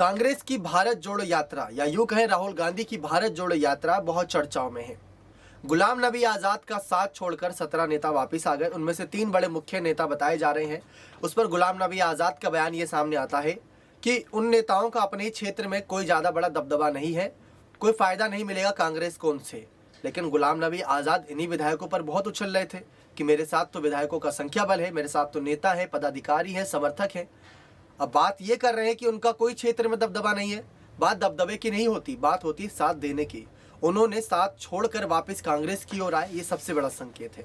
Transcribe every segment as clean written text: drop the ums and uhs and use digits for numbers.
कांग्रेस की भारत जोड़ो यात्रा या यूं कहें राहुल गांधी की भारत जोड़ो यात्रा बहुत चर्चाओं में है। गुलाम नबी आज़ाद का साथ छोड़कर 17 नेता वापस आ गए। उनमें से 3 बड़े मुख्य नेता बताए जा रहे हैं। उस पर गुलाम नबी आज़ाद का बयान ये सामने आता है कि उन नेताओं का अपने ही क्षेत्र में कोई ज़्यादा बड़ा दबदबा नहीं है, कोई फ़ायदा नहीं मिलेगा कांग्रेस को उनसे। लेकिन गुलाम नबी आज़ाद इन्हीं विधायकों पर बहुत उछल रहे थे कि मेरे साथ तो विधायकों का संख्या बल है, मेरे साथ तो नेता है, पदाधिकारी है, समर्थक है। अब बात ये कर रहे हैं कि उनका कोई क्षेत्र में दबदबा नहीं है। बात दबदबे की नहीं होती, बात होती साथ देने की। उन्होंने साथ छोड़कर वापस कांग्रेस की ओर आए, ये सबसे बड़ा संकेत है।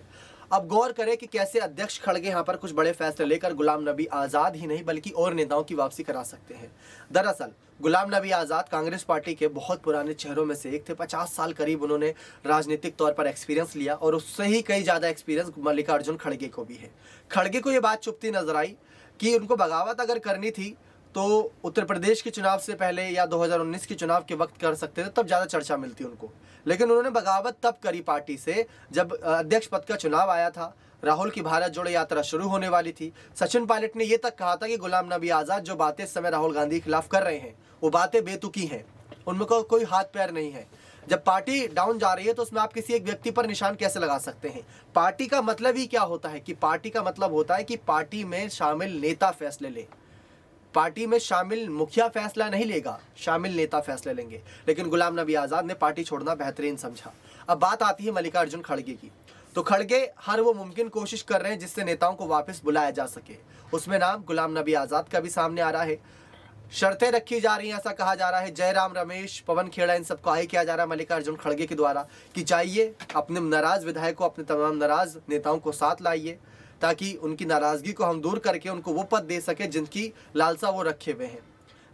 अब गौर करें कि कैसे अध्यक्ष खड़गे यहाँ पर कुछ बड़े फैसले लेकर गुलाम नबी आज़ाद ही नहीं बल्कि और नेताओं की वापसी करा सकते हैं। दरअसल गुलाम नबी आज़ाद कांग्रेस पार्टी के बहुत पुराने चेहरों में से एक थे। 50 साल करीब उन्होंने राजनीतिक तौर पर एक्सपीरियंस लिया और उससे ही कई ज़्यादा एक्सपीरियंस मल्लिकार्जुन खड़गे को भी है। खड़गे को ये बात चुभती नजर आई कि उनको बगावत अगर करनी थी तो उत्तर प्रदेश के चुनाव से पहले या 2019 के चुनाव के वक्त कर सकते थे, तब ज़्यादा चर्चा मिलती उनको। लेकिन उन्होंने बगावत तब करी पार्टी से जब अध्यक्ष पद का चुनाव आया था, राहुल की भारत जोड़ो यात्रा शुरू होने वाली थी। सचिन पायलट ने यह तक कहा था कि गुलाम नबी आज़ाद जो बातें इस समय राहुल गांधी के खिलाफ कर रहे हैं वो बातें बेतुकी हैं, उनमें कोई हाथ पैर नहीं है। जब पार्टी डाउन जा रही है तो उसमें आप किसी एक व्यक्ति पर निशान कैसे लगा सकते हैं? पार्टी का मतलब ही क्या होता है कि पार्टी का मतलब होता है कि पार्टी में शामिल नेता फैसले ले। पार्टी में शामिल मुखिया फैसला नहीं लेगा, शामिल नेता फैसले लेंगे। लेकिन गुलाम नबी आज़ाद ने पार्टी छोड़ना बेहतरीन समझा। अब बात आती है मल्लिकार्जुन खड़गे की। तो खड़गे हर वो मुमकिन कोशिश कर रहे हैं जिससे नेताओं को वापस बुलाया जा सके। उसमें नाम गुलाम नबी आज़ाद का भी सामने आ रहा है। शर्तें रखी जा रही हैं, ऐसा कहा जा रहा है। जयराम रमेश, पवन खेड़ा, इन सबको आगे किया जा रहा है मल्लिकार्जुन खड़गे के द्वारा कि चाहिए अपने नाराज विधायकों, अपने तमाम नाराज नेताओं को साथ लाइए ताकि उनकी नाराजगी को हम दूर करके उनको वो पद दे सके जिनकी लालसा वो रखे हुए हैं।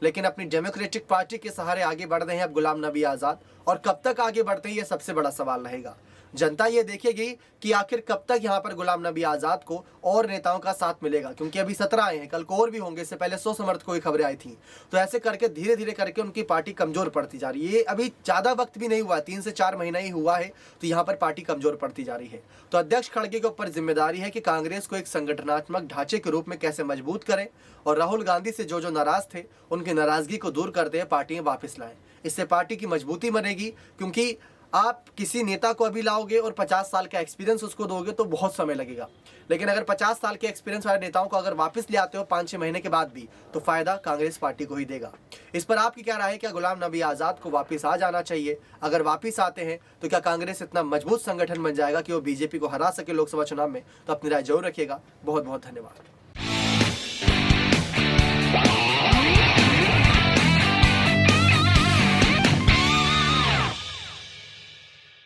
लेकिन अपनी डेमोक्रेटिक पार्टी के सहारे आगे बढ़ रहे हैं अब गुलाम नबी आज़ाद, और कब तक आगे बढ़ते हैं ये सबसे बड़ा सवाल रहेगा। जनता ये देखेगी कि आखिर कब तक यहाँ पर गुलाम नबी आज़ाद को और नेताओं का साथ मिलेगा, क्योंकि अभी 17 आए हैं, कल को और भी होंगे। इससे पहले 100 समर्थकों की खबरें आई थी। तो ऐसे करके धीरे धीरे करके उनकी पार्टी कमजोर पड़ती जा रही है। ये अभी ज़्यादा वक्त भी नहीं हुआ, 3 से 4 महीना ही हुआ है, तो यहाँ पर पार्टी कमजोर पड़ती जा रही है। तो अध्यक्ष खड़गे के ऊपर जिम्मेदारी है कि कांग्रेस को एक संगठनात्मक ढांचे के रूप में कैसे मजबूत करें और राहुल गांधी से जो नाराज थे उनकी नाराजगी को दूर करते हुए पार्टी में वापस लाएं। इससे पार्टी की मजबूती बनेगी, क्योंकि आप किसी नेता को अभी लाओगे और 50 साल का एक्सपीरियंस उसको दोगे तो बहुत समय लगेगा। लेकिन अगर 50 साल के एक्सपीरियंस वाले नेताओं को अगर वापस ले आते हो 5-6 महीने के बाद भी, तो फायदा कांग्रेस पार्टी को ही देगा। इस पर आपकी क्या राय है? क्या गुलाम नबी आज़ाद को वापस आ जाना चाहिए? अगर वापस आते हैं तो क्या कांग्रेस इतना मजबूत संगठन बन जाएगा कि वो बीजेपी को हरा सके लोकसभा चुनाव में? तो अपनी राय जरूर रखिएगा। बहुत बहुत धन्यवाद।